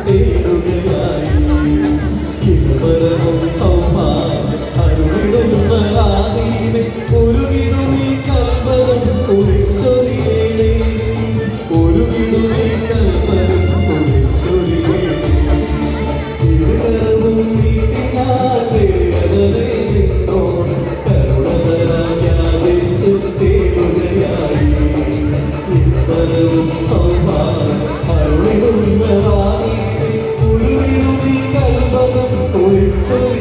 തേടുകയായി ഇരുവരവും സൗഭാഗ്യം അരുളിടുന്ന ആദീനെ ഒരുകിടുമീ കൽവരം കുളിച്ചൊരിയേണേ ഒരുകിടുമീ കൽവരം കുളിച്ചൊരിയേണേ ഇരുകരവും നീട്ടിനാട്ടെ അതനെ നിന്നോട് കരുണ തരാൻ യാചിച്ചു തേടുകയായി ഇരുവരവും സൗഭാഗ്യം അരുളിടുന്ന ആദീനെ ഒരുകിടുമീ കൽവരം കുളിച്ചൊരിയേണേ